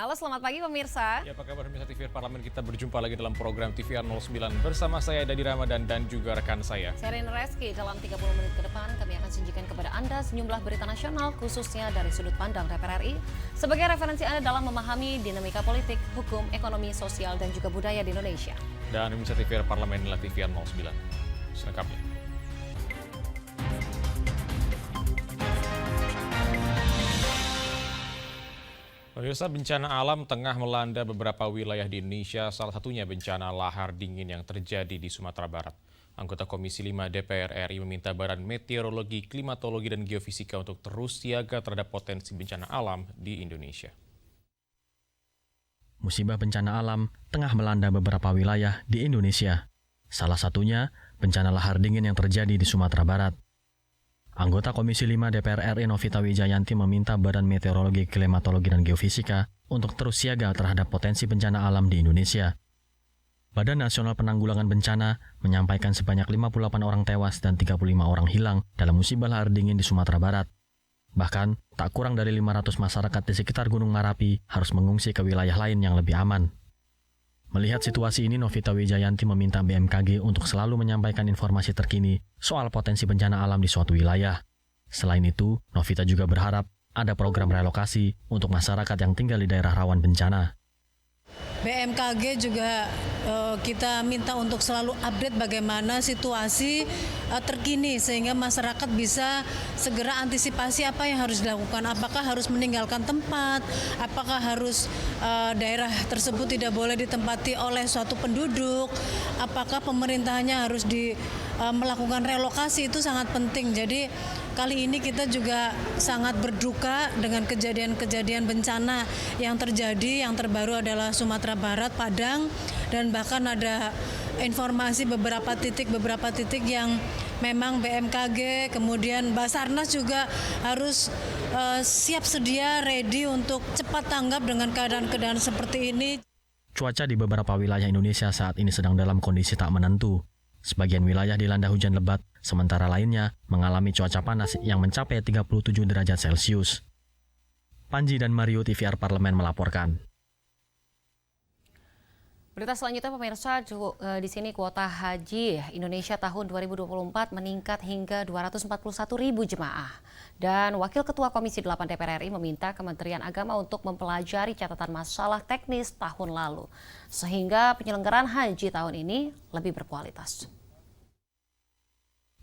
Halo, selamat pagi pemirsa. Ya, apa kabar pemirsa TVR Parlemen? Kita berjumpa lagi dalam program TVR 09 bersama saya Dadi Ramadan dan juga rekan saya. Saya Rina Reski. Dalam 30 menit ke depan kami akan sajikan kepada Anda sejumlah berita nasional khususnya dari sudut pandang DPR RI sebagai referensi Anda dalam memahami dinamika politik, hukum, ekonomi, sosial dan juga budaya di Indonesia. Dan pemirsa TVR Parlemen adalah TVR 09. Selengkapnya. Pemirsa, bencana alam tengah melanda beberapa wilayah di Indonesia, salah satunya bencana lahar dingin yang terjadi di Sumatera Barat. Anggota Komisi 5 DPR RI meminta Badan Meteorologi, Klimatologi, dan Geofisika untuk terus siaga terhadap potensi bencana alam di Indonesia. Musibah bencana alam tengah melanda beberapa wilayah di Indonesia. Salah satunya bencana lahar dingin yang terjadi di Sumatera Barat. Anggota Komisi 5 DPR RI Novita Wijayanti meminta Badan Meteorologi, Klimatologi, dan Geofisika untuk terus siaga terhadap potensi bencana alam di Indonesia. Badan Nasional Penanggulangan Bencana menyampaikan sebanyak 58 orang tewas dan 35 orang hilang dalam musibah lahar dingin di Sumatera Barat. Bahkan, tak kurang dari 500 masyarakat di sekitar Gunung Merapi harus mengungsi ke wilayah lain yang lebih aman. Melihat situasi ini, Novita Wijayanti meminta BMKG untuk selalu menyampaikan informasi terkini soal potensi bencana alam di suatu wilayah. Selain itu, Novita juga berharap ada program relokasi untuk masyarakat yang tinggal di daerah rawan bencana. BMKG juga kita minta untuk selalu update bagaimana situasi terkini sehingga masyarakat bisa segera antisipasi apa yang harus dilakukan. Apakah harus meninggalkan tempat, apakah harus daerah tersebut tidak boleh ditempati oleh suatu penduduk, apakah pemerintahnya harus melakukan relokasi, itu sangat penting. Jadi kali ini kita juga sangat berduka dengan kejadian-kejadian bencana yang terjadi. Yang terbaru adalah Sumatera Barat, Padang, dan bahkan ada informasi beberapa titik yang memang BMKG, kemudian Basarnas juga harus siap sedia, ready untuk cepat tanggap dengan keadaan-keadaan seperti ini. Cuaca di beberapa wilayah Indonesia saat ini sedang dalam kondisi tak menentu. Sebagian wilayah dilanda hujan lebat, sementara lainnya mengalami cuaca panas yang mencapai 37 derajat Celcius. Panji dan Mario, TVR Parlemen melaporkan. Berita selanjutnya pemirsa, di sini kuota haji Indonesia tahun 2024 meningkat hingga 241.000 jemaah. Dan Wakil Ketua Komisi 8 DPR RI meminta Kementerian Agama untuk mempelajari catatan masalah teknis tahun lalu, sehingga penyelenggaraan haji tahun ini lebih berkualitas.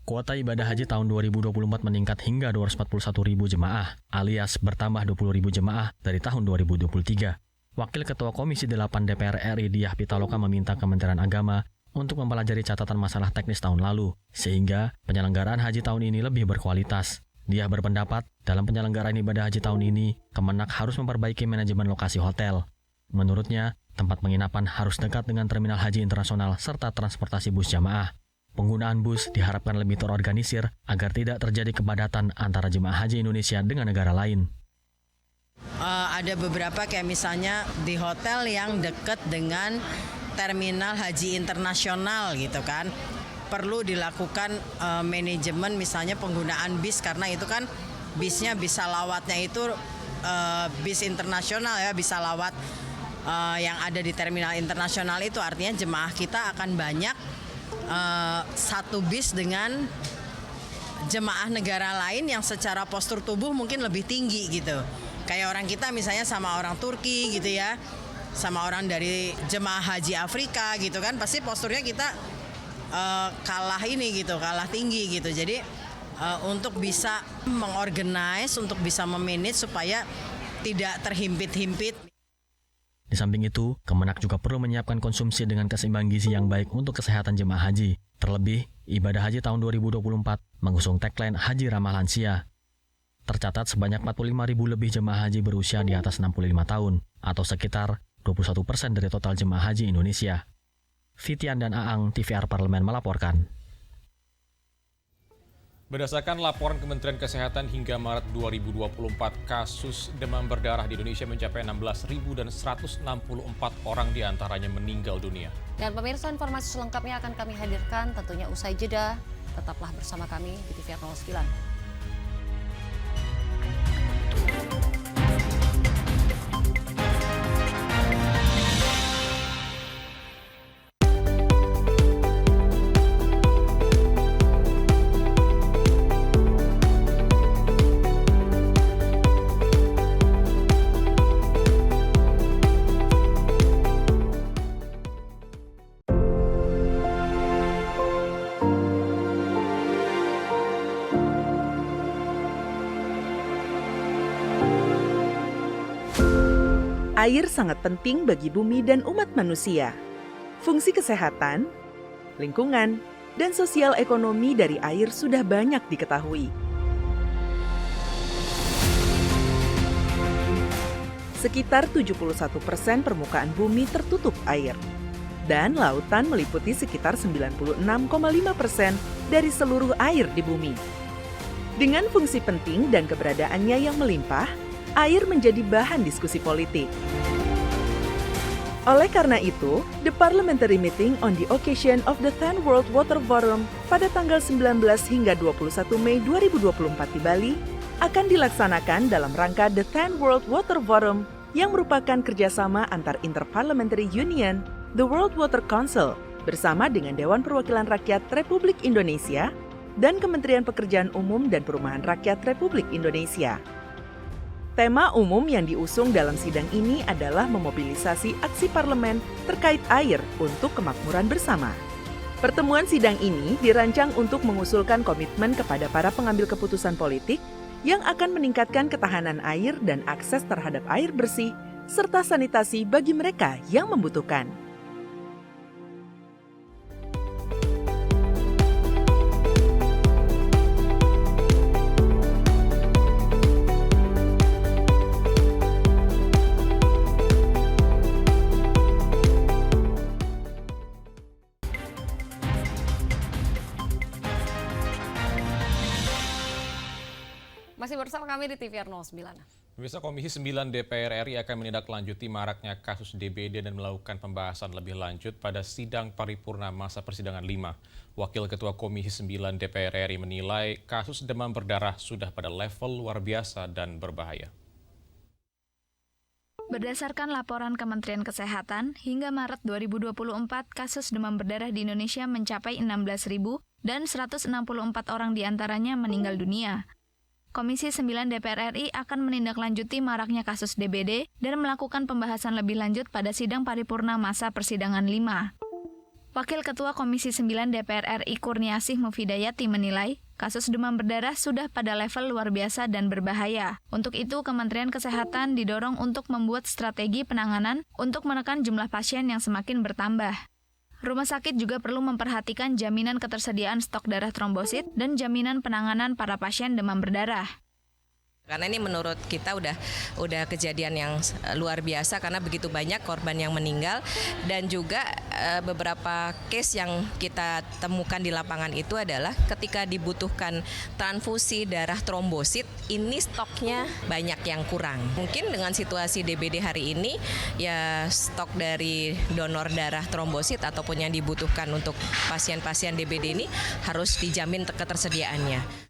Kuota ibadah haji tahun 2024 meningkat hingga 241.000 jemaah, alias bertambah 20.000 jemaah dari tahun 2023. Wakil Ketua Komisi 8 DPR RI Diah Pitaloka meminta Kementerian Agama untuk mempelajari catatan masalah teknis tahun lalu, sehingga penyelenggaraan haji tahun ini lebih berkualitas. Diah berpendapat, dalam penyelenggaraan ibadah haji tahun ini, Kemenak harus memperbaiki manajemen lokasi hotel. Menurutnya, tempat penginapan harus dekat dengan terminal haji internasional serta transportasi bus jamaah. Penggunaan bus diharapkan lebih terorganisir agar tidak terjadi kepadatan antara jemaah haji Indonesia dengan negara lain. Ada beberapa kayak misalnya di hotel yang dekat dengan terminal haji internasional gitu kan. Perlu dilakukan manajemen misalnya penggunaan bis, karena itu kan bisnya bisa lawatnya itu bis internasional ya, bisa lawat yang ada di terminal internasional itu, artinya jemaah kita akan banyak satu bis dengan jemaah negara lain yang secara postur tubuh mungkin lebih tinggi gitu. Kayak orang kita misalnya sama orang Turki gitu ya, sama orang dari jemaah haji Afrika gitu kan, pasti posturnya kita kalah tinggi gitu. Jadi untuk bisa mengorganize, untuk bisa memanage supaya tidak terhimpit-himpit. Di samping itu, Kemenak juga perlu menyiapkan konsumsi dengan keseimbangan gizi yang baik untuk kesehatan jemaah haji. Terlebih, ibadah haji tahun 2024 mengusung tagline Haji Ramah Lansia. Tercatat sebanyak 45.000 lebih jemaah haji berusia di atas 65 tahun, atau sekitar 21% dari total jemaah haji Indonesia. Fitian dan Aang, TVR Parlemen melaporkan. Berdasarkan laporan Kementerian Kesehatan hingga Maret 2024, kasus demam berdarah di Indonesia mencapai 16.000 dan 164 orang diantaranya meninggal dunia. Dan pemirsa, informasi selengkapnya akan kami hadirkan tentunya usai jeda. Tetaplah bersama kami di TVR 09. Air sangat penting bagi bumi dan umat manusia. Fungsi kesehatan, lingkungan, dan sosial ekonomi dari air sudah banyak diketahui. Sekitar 71% permukaan bumi tertutup air. Dan lautan meliputi sekitar 96,5% dari seluruh air di bumi. Dengan fungsi penting dan keberadaannya yang melimpah, air menjadi bahan diskusi politik. Oleh karena itu, the Parliamentary Meeting on the occasion of the 10th World Water Forum pada tanggal 19 hingga 21 Mei 2024 di Bali akan dilaksanakan dalam rangka the 10th World Water Forum yang merupakan kerjasama antar Interparliamentary Union, the World Water Council, bersama dengan Dewan Perwakilan Rakyat Republik Indonesia dan Kementerian Pekerjaan Umum dan Perumahan Rakyat Republik Indonesia. Tema umum yang diusung dalam sidang ini adalah memobilisasi aksi parlemen terkait air untuk kemakmuran bersama. Pertemuan sidang ini dirancang untuk mengusulkan komitmen kepada para pengambil keputusan politik yang akan meningkatkan ketahanan air dan akses terhadap air bersih, serta sanitasi bagi mereka yang membutuhkan. Masih bersama kami di TVR 09. Pemirsa, Komisi 9 DPR RI akan menindaklanjuti maraknya kasus DBD dan melakukan pembahasan lebih lanjut pada sidang paripurna masa persidangan 5. Wakil Ketua Komisi 9 DPR RI menilai kasus demam berdarah sudah pada level luar biasa dan berbahaya. Berdasarkan laporan Kementerian Kesehatan, hingga Maret 2024, kasus demam berdarah di Indonesia mencapai 16.000 dan 164 orang diantaranya meninggal dunia. Komisi 9 DPR RI akan menindaklanjuti maraknya kasus DBD dan melakukan pembahasan lebih lanjut pada sidang paripurna masa persidangan 5. Wakil Ketua Komisi 9 DPR RI Kurniasih Mufidayati menilai, kasus demam berdarah sudah pada level luar biasa dan berbahaya. Untuk itu, Kementerian Kesehatan didorong untuk membuat strategi penanganan untuk menekan jumlah pasien yang semakin bertambah. Rumah sakit juga perlu memperhatikan jaminan ketersediaan stok darah trombosit dan jaminan penanganan para pasien demam berdarah. Karena ini menurut kita udah kejadian yang luar biasa karena begitu banyak korban yang meninggal dan juga beberapa case yang kita temukan di lapangan itu adalah ketika dibutuhkan transfusi darah trombosit ini stoknya banyak yang kurang. Mungkin dengan situasi DBD hari ini ya stok dari donor darah trombosit ataupun yang dibutuhkan untuk pasien-pasien DBD ini harus dijamin ketersediaannya.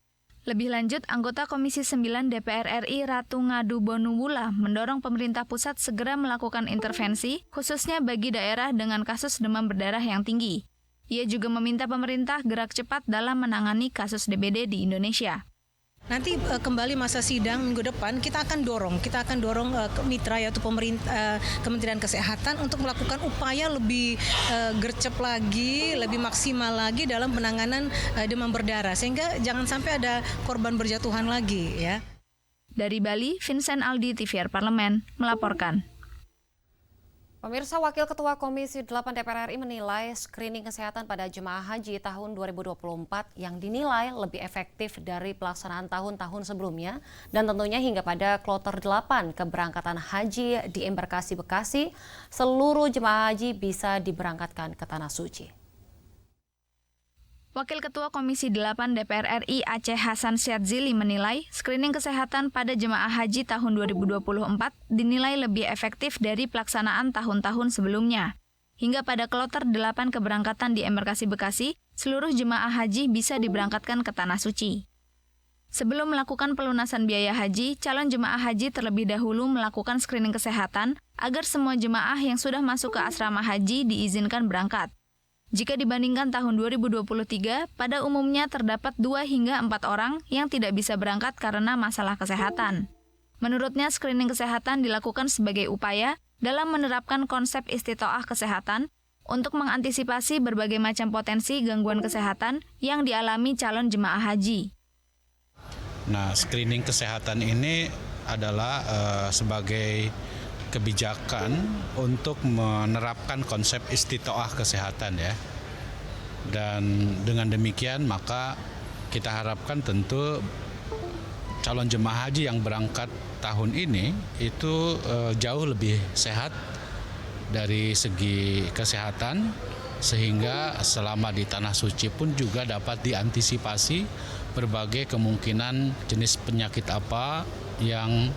Lebih lanjut, anggota Komisi 9 DPR RI Ratu Ngadu Bonuwula mendorong pemerintah pusat segera melakukan intervensi, khususnya bagi daerah dengan kasus demam berdarah yang tinggi. Ia juga meminta pemerintah gerak cepat dalam menangani kasus DBD di Indonesia. Nanti kembali masa sidang minggu depan kita akan dorong mitra yaitu pemerintah Kementerian Kesehatan untuk melakukan upaya lebih gercep lagi, lebih maksimal lagi dalam penanganan demam berdarah sehingga jangan sampai ada korban berjatuhan lagi ya. Dari Bali, Vincent Aldi, TVR Parlemen melaporkan. Pemirsa, Wakil Ketua Komisi 8 DPR RI menilai screening kesehatan pada jemaah haji tahun 2024 yang dinilai lebih efektif dari pelaksanaan tahun-tahun sebelumnya dan tentunya hingga pada kloter 8 keberangkatan haji di Embarkasi Bekasi, seluruh jemaah haji bisa diberangkatkan ke Tanah Suci. Wakil Ketua Komisi 8 DPR RI Aceh Hasan Syadzili menilai screening kesehatan pada jemaah haji tahun 2024 dinilai lebih efektif dari pelaksanaan tahun-tahun sebelumnya. Hingga pada kloter 8 keberangkatan di Embarkasi Bekasi, seluruh jemaah haji bisa diberangkatkan ke Tanah Suci. Sebelum melakukan pelunasan biaya haji, calon jemaah haji terlebih dahulu melakukan screening kesehatan agar semua jemaah yang sudah masuk ke asrama haji diizinkan berangkat. Jika dibandingkan tahun 2023, pada umumnya terdapat 2 hingga 4 orang yang tidak bisa berangkat karena masalah kesehatan. Menurutnya, screening kesehatan dilakukan sebagai upaya dalam menerapkan konsep istitoah kesehatan untuk mengantisipasi berbagai macam potensi gangguan kesehatan yang dialami calon jemaah haji. Nah, screening kesehatan ini adalah sebagai kebijakan untuk menerapkan konsep istitoah kesehatan ya. Dan dengan demikian maka kita harapkan tentu calon jemaah haji yang berangkat tahun ini itu jauh lebih sehat dari segi kesehatan, sehingga selama di Tanah Suci pun juga dapat diantisipasi berbagai kemungkinan jenis penyakit apa yang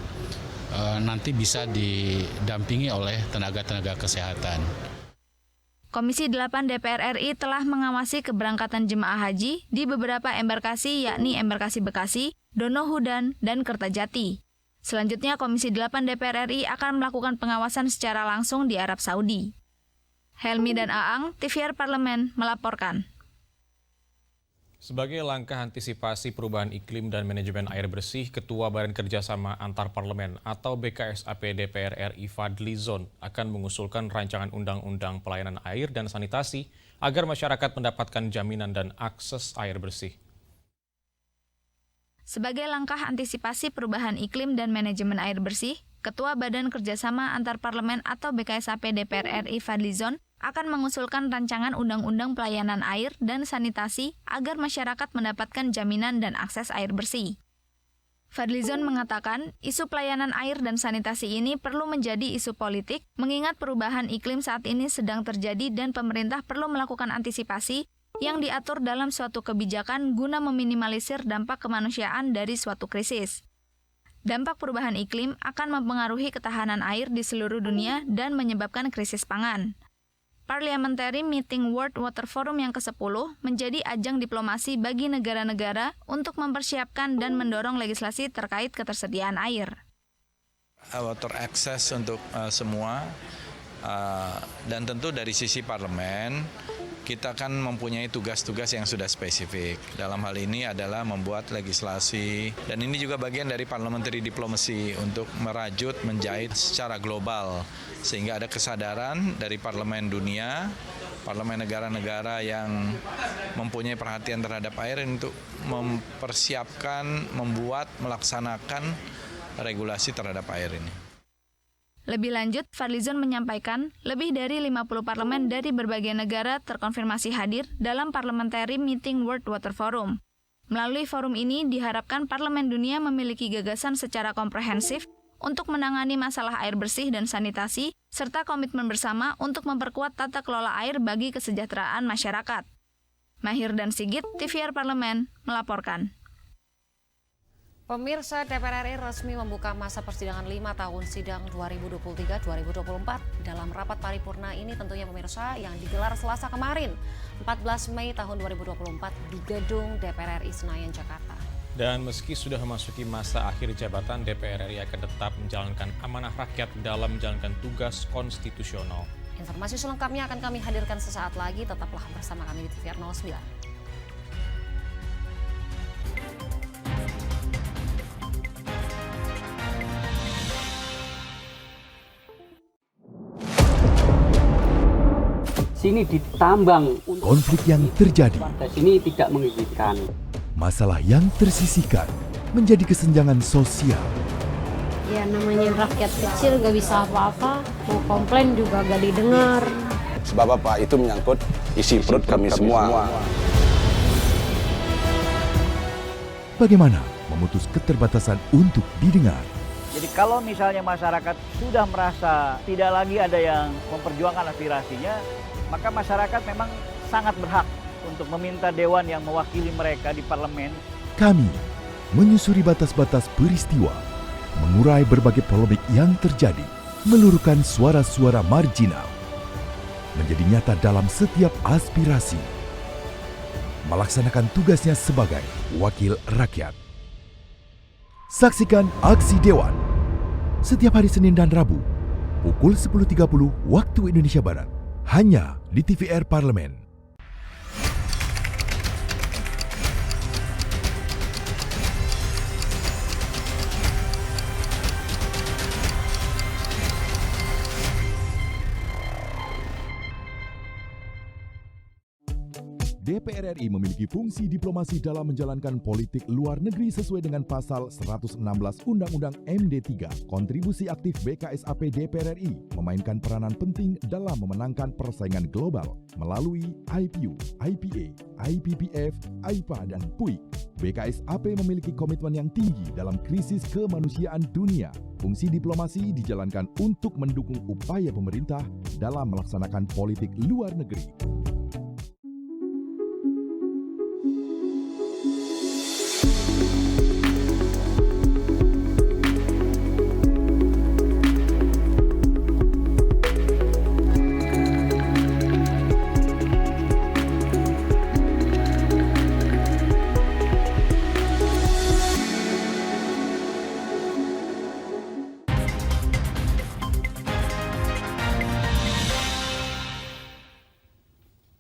nanti bisa didampingi oleh tenaga-tenaga kesehatan. Komisi 8 DPR RI telah mengawasi keberangkatan jemaah haji di beberapa embarkasi, yakni Embarkasi Bekasi, Donohudan, dan Kertajati. Selanjutnya, Komisi 8 DPR RI akan melakukan pengawasan secara langsung di Arab Saudi. Helmi dan Aang, TVR Parlemen, melaporkan. Sebagai langkah antisipasi perubahan iklim dan manajemen air bersih, Ketua Badan Kerjasama Antar Parlemen atau BKSAP DPR RI Fadli Zon akan mengusulkan rancangan undang-undang pelayanan air dan sanitasi agar masyarakat mendapatkan jaminan dan akses air bersih. Sebagai langkah antisipasi perubahan iklim dan manajemen air bersih, Ketua Badan Kerjasama Antar Parlemen atau BKSAP DPR RI Fadli Zon akan mengusulkan rancangan undang-undang pelayanan air dan sanitasi agar masyarakat mendapatkan jaminan dan akses air bersih. Fadli Zon mengatakan, isu pelayanan air dan sanitasi ini perlu menjadi isu politik, mengingat perubahan iklim saat ini sedang terjadi dan pemerintah perlu melakukan antisipasi yang diatur dalam suatu kebijakan guna meminimalisir dampak kemanusiaan dari suatu krisis. Dampak perubahan iklim akan mempengaruhi ketahanan air di seluruh dunia dan menyebabkan krisis pangan. Parliamentary Meeting World Water Forum yang ke-10 menjadi ajang diplomasi bagi negara-negara untuk mempersiapkan dan mendorong legislasi terkait ketersediaan air. Water access untuk semua, dan tentu dari sisi parlemen, kita kan mempunyai tugas-tugas yang sudah spesifik. Dalam hal ini adalah membuat legislasi, dan ini juga bagian dari parliamentary diplomacy untuk merajut, menjahit secara global, sehingga ada kesadaran dari parlemen dunia, parlemen negara-negara yang mempunyai perhatian terhadap air untuk mempersiapkan, membuat, melaksanakan regulasi terhadap air ini. Lebih lanjut, Fadli Zon menyampaikan lebih dari 50 parlemen dari berbagai negara terkonfirmasi hadir dalam Parliamentary Meeting World Water Forum. Melalui forum ini diharapkan parlemen dunia memiliki gagasan secara komprehensif untuk menangani masalah air bersih dan sanitasi, serta komitmen bersama untuk memperkuat tata kelola air bagi kesejahteraan masyarakat. Mahir dan Sigit, TVR Parlemen, melaporkan. Pemirsa, DPR RI resmi membuka masa persidangan 5 tahun sidang 2023-2024. Dalam rapat paripurna ini tentunya pemirsa yang digelar Selasa kemarin, 14 Mei tahun 2024 di Gedung DPR RI Senayan, Jakarta. Dan meski sudah memasuki masa akhir jabatan, DPR RI akan tetap menjalankan amanah rakyat dalam menjalankan tugas konstitusional. Informasi selengkapnya akan kami hadirkan sesaat lagi, tetaplah bersama kami di TVR 09. Sini ditambang. Konflik yang terjadi. Sini tidak mengizinkan. Masalah yang tersisihkan menjadi kesenjangan sosial. Ya namanya rakyat kecil gak bisa apa-apa, mau komplain juga gak didengar. Sebab apa? Itu menyangkut isi perut kami semua. Bagaimana memutus keterbatasan untuk didengar? Jadi kalau misalnya masyarakat sudah merasa tidak lagi ada yang memperjuangkan aspirasinya, maka masyarakat memang sangat berhak untuk meminta dewan yang mewakili mereka di parlemen. Kami menyusuri batas-batas peristiwa, mengurai berbagai polemik yang terjadi, meluruhkan suara-suara marginal, menjadi nyata dalam setiap aspirasi, melaksanakan tugasnya sebagai wakil rakyat. Saksikan Aksi Dewan setiap hari Senin dan Rabu pukul 10.30 waktu Indonesia Barat. Hanya di TVR Parlemen. DPR RI memiliki fungsi diplomasi dalam menjalankan politik luar negeri sesuai dengan pasal 116 Undang-Undang MD 3. Kontribusi aktif BKSAP DPR RI memainkan peranan penting dalam memenangkan persaingan global melalui IPU, IPA, IPPF, AIPA, dan PUIK. BKSAP memiliki komitmen yang tinggi dalam krisis kemanusiaan dunia. Fungsi diplomasi dijalankan untuk mendukung upaya pemerintah dalam melaksanakan politik luar negeri.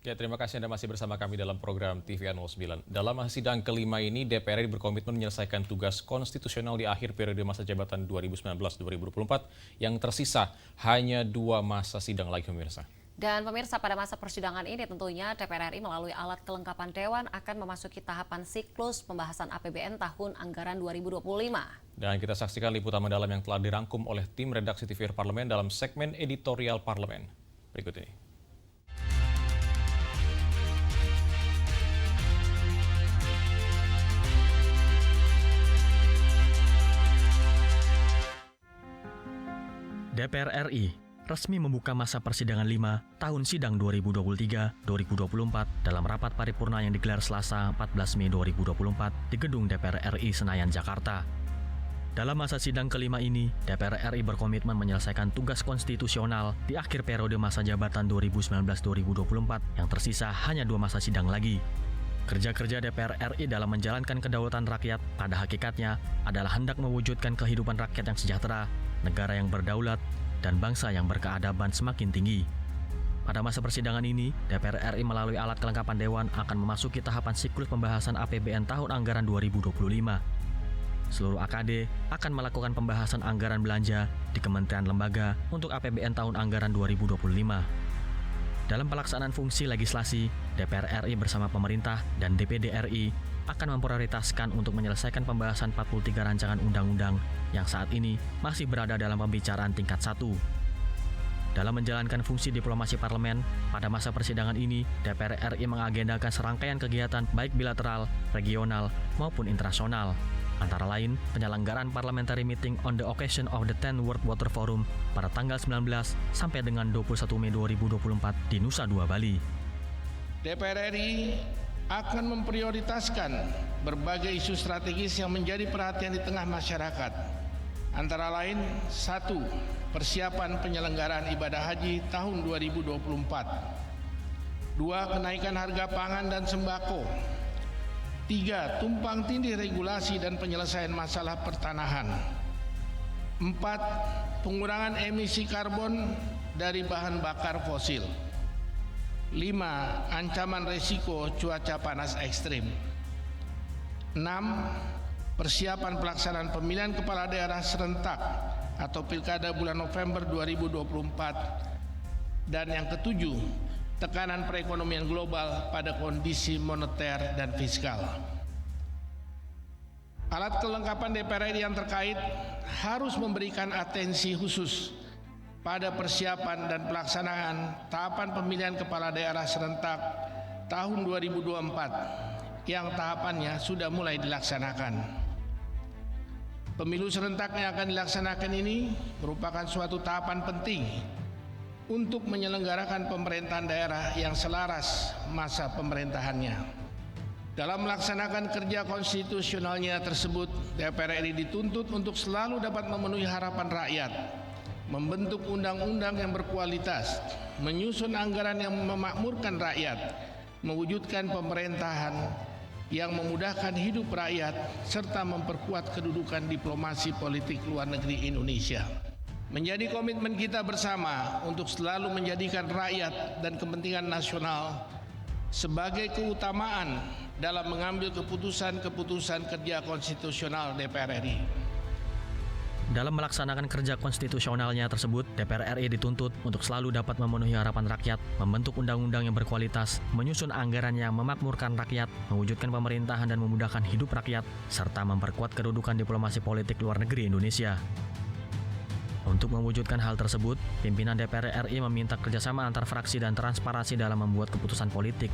Ya, terima kasih Anda masih bersama kami dalam program TVN 09. Dalam masa sidang kelima ini, DPR RI berkomitmen menyelesaikan tugas konstitusional di akhir periode masa jabatan 2019-2024 yang tersisa hanya 2 masa sidang lagi, pemirsa. Dan pemirsa, pada masa persidangan ini tentunya DPR RI melalui alat kelengkapan Dewan akan memasuki tahapan siklus pembahasan APBN tahun anggaran 2025. Dan kita saksikan liputan mendalam yang telah dirangkum oleh tim redaksi TVR Parlemen dalam segmen editorial Parlemen. Berikut ini. DPR RI resmi membuka masa persidangan 5 tahun sidang 2023-2024 dalam rapat paripurna yang digelar Selasa 14 Mei 2024 di Gedung DPR RI Senayan, Jakarta. Dalam masa sidang kelima ini, DPR RI berkomitmen menyelesaikan tugas konstitusional di akhir periode masa jabatan 2019-2024 yang tersisa hanya 2 masa sidang lagi. Kerja-kerja DPR RI dalam menjalankan kedaulatan rakyat pada hakikatnya adalah hendak mewujudkan kehidupan rakyat yang sejahtera, negara yang berdaulat, dan bangsa yang berkeadaban semakin tinggi. Pada masa persidangan ini, DPR RI melalui alat kelengkapan Dewan akan memasuki tahapan siklus pembahasan APBN tahun anggaran 2025. Seluruh AKD akan melakukan pembahasan anggaran belanja di kementerian lembaga untuk APBN tahun anggaran 2025. Dalam pelaksanaan fungsi legislasi, DPR RI bersama pemerintah dan DPD RI akan memprioritaskan untuk menyelesaikan pembahasan 43 rancangan undang-undang yang saat ini masih berada dalam pembicaraan tingkat 1. Dalam menjalankan fungsi diplomasi parlemen, pada masa persidangan ini, DPR RI mengagendakan serangkaian kegiatan baik bilateral, regional, maupun internasional. Antara lain, penyelenggaraan parliamentary meeting on the occasion of the 10th World Water Forum pada tanggal 19 sampai dengan 21 Mei 2024 di Nusa Dua, Bali. DPR RI akan memprioritaskan berbagai isu strategis yang menjadi perhatian di tengah masyarakat. Antara lain, 1. Persiapan penyelenggaraan ibadah haji tahun 2024. 2. Kenaikan harga pangan dan sembako. 3. Tumpang tindih regulasi dan penyelesaian masalah pertanahan. 4. Pengurangan emisi karbon dari bahan bakar fosil. 5. Ancaman resiko cuaca panas ekstrim. 6. Persiapan pelaksanaan pemilihan kepala daerah serentak atau pilkada bulan November 2024. Dan yang ketujuh, tekanan perekonomian global pada kondisi moneter dan fiskal. Alat kelengkapan DPR RI yang terkait harus memberikan atensi khusus pada persiapan dan pelaksanaan tahapan pemilihan kepala daerah serentak tahun 2024 yang tahapannya sudah mulai dilaksanakan. Pemilu serentak yang akan dilaksanakan ini merupakan suatu tahapan penting untuk menyelenggarakan pemerintahan daerah yang selaras masa pemerintahannya. Dalam melaksanakan kerja konstitusionalnya tersebut, DPR RI dituntut untuk selalu dapat memenuhi harapan rakyat, membentuk undang-undang yang berkualitas, menyusun anggaran yang memakmurkan rakyat, mewujudkan pemerintahan yang memudahkan hidup rakyat, serta memperkuat kedudukan diplomasi politik luar negeri Indonesia. Menjadi komitmen kita bersama untuk selalu menjadikan rakyat dan kepentingan nasional sebagai keutamaan dalam mengambil keputusan-keputusan kerja konstitusional DPR RI. Dalam melaksanakan kerja konstitusionalnya tersebut, DPR RI dituntut untuk selalu dapat memenuhi harapan rakyat, membentuk undang-undang yang berkualitas, menyusun anggaran yang memakmurkan rakyat, mewujudkan pemerintahan dan memudahkan hidup rakyat, serta memperkuat kedudukan diplomasi politik luar negeri Indonesia. Untuk mewujudkan hal tersebut, pimpinan DPR RI meminta kerjasama antar fraksi dan transparansi dalam membuat keputusan politik,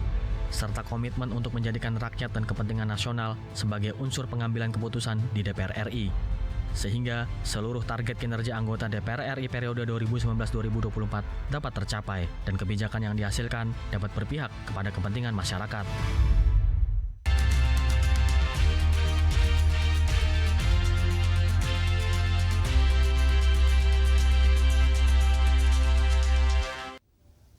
serta komitmen untuk menjadikan rakyat dan kepentingan nasional sebagai unsur pengambilan keputusan di DPR RI. Sehingga seluruh target kinerja anggota DPR RI periode 2019-2024 dapat tercapai dan kebijakan yang dihasilkan dapat berpihak kepada kepentingan masyarakat.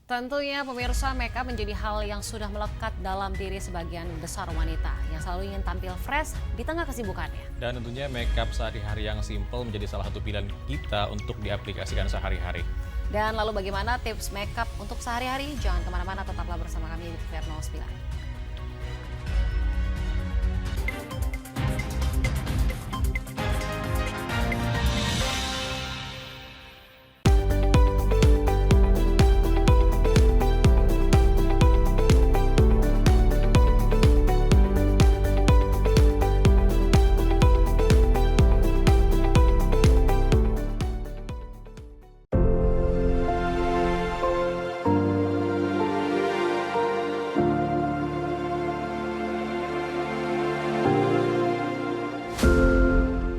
Tentunya pemirsa, make up menjadi hal yang sudah melekat dalam diri sebagian besar wanita yang selalu ingin tampil fresh di tengah kesibukannya. Dan tentunya make up sehari-hari yang simple menjadi salah satu pilihan kita untuk diaplikasikan sehari-hari. Dan lalu bagaimana tips make up untuk sehari-hari? Jangan kemana-mana, tetaplah bersama kami di TVR 09.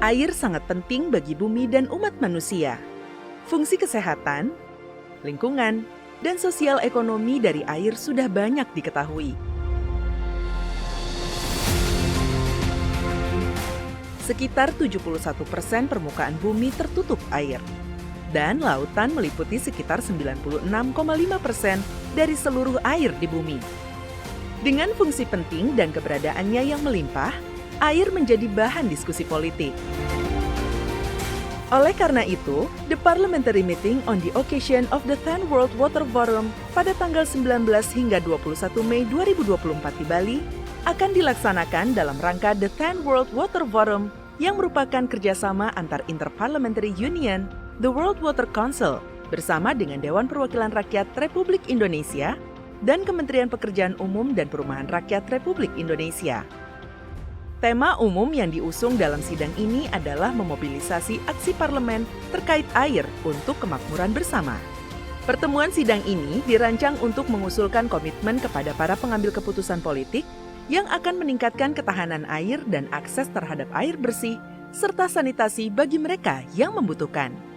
Air sangat penting bagi bumi dan umat manusia. Fungsi kesehatan, lingkungan, dan sosial ekonomi dari air sudah banyak diketahui. Sekitar 71% permukaan bumi tertutup air, dan lautan meliputi sekitar 96,5% dari seluruh air di bumi. Dengan fungsi penting dan keberadaannya yang melimpah, air menjadi bahan diskusi politik. Oleh karena itu, the parliamentary meeting on the occasion of the 10th World Water Forum pada tanggal 19 hingga 21 Mei 2024 di Bali akan dilaksanakan dalam rangka the 10th World Water Forum yang merupakan kerjasama antar Interparliamentary Union, the World Water Council, bersama dengan Dewan Perwakilan Rakyat Republik Indonesia dan Kementerian Pekerjaan Umum dan Perumahan Rakyat Republik Indonesia. Tema umum yang diusung dalam sidang ini adalah memobilisasi aksi parlemen terkait air untuk kemakmuran bersama. Pertemuan sidang ini dirancang untuk mengusulkan komitmen kepada para pengambil keputusan politik yang akan meningkatkan ketahanan air dan akses terhadap air bersih, serta sanitasi bagi mereka yang membutuhkan.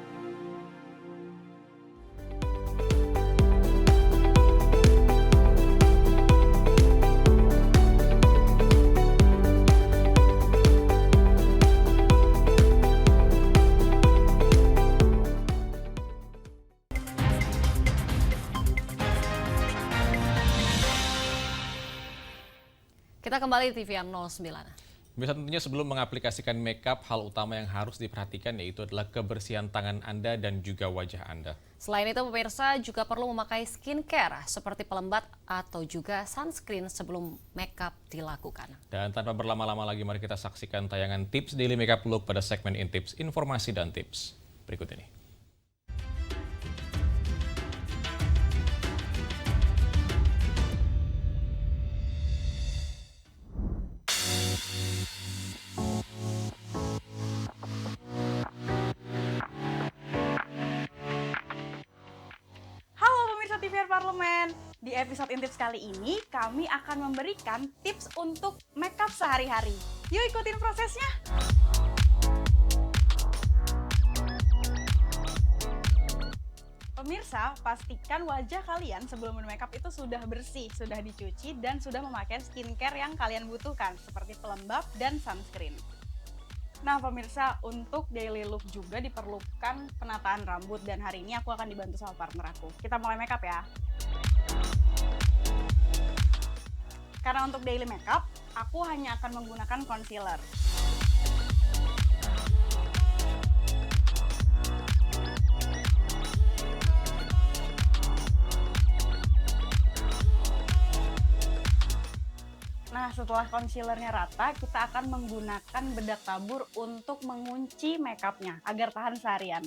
Kita kembali di TVR 09. Bisa tentunya sebelum mengaplikasikan makeup, hal utama yang harus diperhatikan yaitu adalah kebersihan tangan Anda dan juga wajah Anda. Selain itu, pemirsa juga perlu memakai skincare seperti pelembab atau juga sunscreen sebelum makeup dilakukan. Dan tanpa berlama-lama lagi, mari kita saksikan tayangan tips daily makeup look pada segmen Intips, informasi dan tips berikut ini. TVR Parlemen. Di episode Intips kali ini, kami akan memberikan tips untuk makeup sehari-hari. Yuk ikutin prosesnya! Pemirsa, pastikan wajah kalian sebelum bermakeup itu sudah bersih, sudah dicuci, dan sudah memakai skincare yang kalian butuhkan, seperti pelembab dan sunscreen. Nah pemirsa, untuk daily look juga diperlukan penataan rambut dan hari ini aku akan dibantu sama partner aku. Kita mulai makeup ya. Karena untuk daily makeup, aku hanya akan menggunakan concealer. Nah Setelah concealernya rata, kita akan menggunakan bedak tabur untuk mengunci makeupnya agar tahan seharian.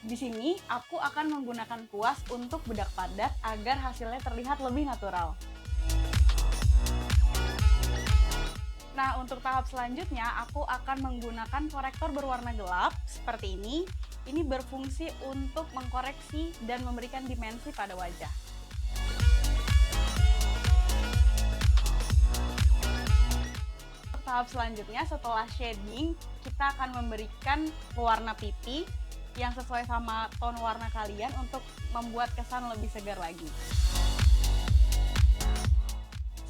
Di sini, aku akan menggunakan kuas untuk bedak padat agar hasilnya terlihat lebih natural. Nah, untuk tahap selanjutnya, aku akan menggunakan korektor berwarna gelap seperti ini. Ini berfungsi untuk mengkoreksi dan memberikan dimensi pada wajah. Tahap selanjutnya, setelah shading, kita akan memberikan warna pipi yang sesuai sama tone warna kalian untuk membuat kesan lebih segar lagi.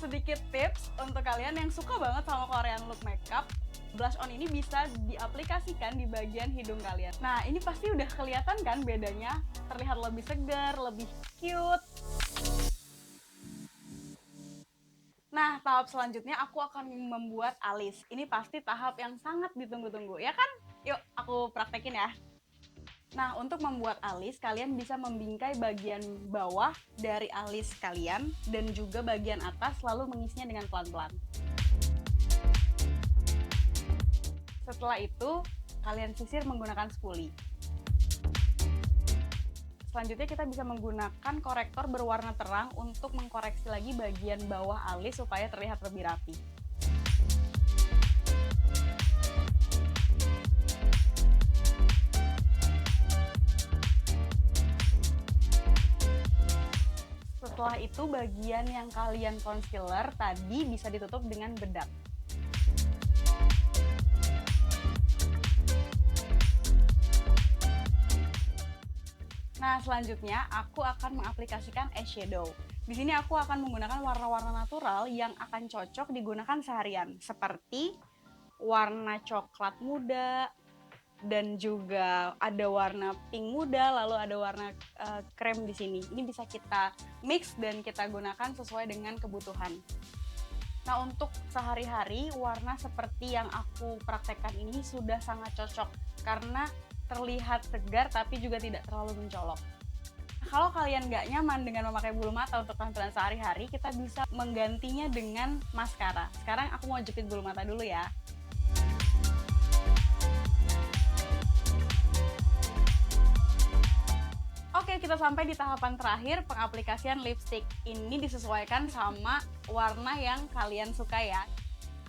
Sedikit tips untuk kalian yang suka banget sama Korean look makeup, blush on ini bisa diaplikasikan di bagian hidung kalian. Nah, ini pasti udah kelihatan kan bedanya? Terlihat lebih segar, lebih cute. Nah, tahap selanjutnya aku akan membuat alis. Ini pasti tahap yang sangat ditunggu-tunggu, ya kan? Yuk, aku praktekin ya. Nah, untuk membuat alis, kalian bisa membingkai bagian bawah dari alis kalian dan juga bagian atas, lalu mengisinya dengan pelan-pelan. Setelah itu, kalian sisir menggunakan spoolie. Selanjutnya kita bisa menggunakan korektor berwarna terang untuk mengkoreksi lagi bagian bawah alis supaya terlihat lebih rapi. Setelah itu, bagian yang kalian concealer tadi bisa ditutup dengan bedak. Nah, selanjutnya aku akan mengaplikasikan eyeshadow. Di sini aku akan menggunakan warna-warna natural yang akan cocok digunakan seharian, seperti warna coklat muda, dan juga ada warna pink muda, lalu ada warna krem di sini. Ini bisa kita mix dan kita gunakan sesuai dengan kebutuhan. Nah, untuk sehari-hari, warna seperti yang aku praktekkan ini sudah sangat cocok karena terlihat segar tapi juga tidak terlalu mencolok. Kalau kalian nggak nyaman dengan memakai bulu mata untuk tampilan sehari-hari, kita bisa menggantinya dengan maskara. Sekarang aku mau jepit bulu mata dulu ya. Oke, kita sampai di tahapan terakhir, pengaplikasian lipstick. Ini disesuaikan sama warna yang kalian suka ya.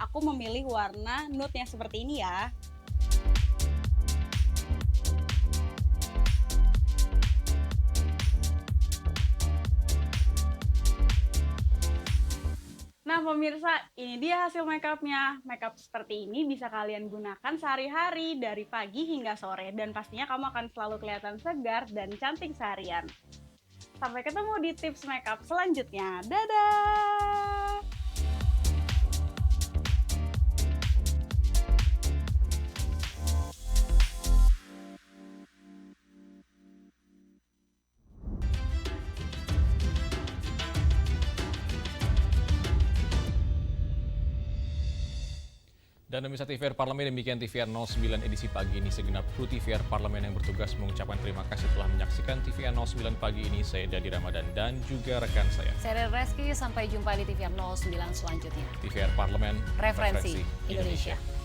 Aku memilih warna nude yang seperti ini ya. Nah pemirsa, ini dia hasil makeupnya. Makeup seperti ini bisa kalian gunakan sehari-hari dari pagi hingga sore. Dan pastinya kamu akan selalu kelihatan segar dan cantik seharian. Sampai ketemu di tips makeup selanjutnya. Dadah! Dan pemirsa TVR Parlemen, demikian TVR 09 edisi pagi ini. Segenap kru TVR Parlemen yang bertugas mengucapkan terima kasih telah menyaksikan TVR 09 pagi ini. Saya Dadi Ramadan dan juga rekan saya. Saya Reski, sampai jumpa di TVR 09 selanjutnya. TVR Parlemen, Referensi Indonesia.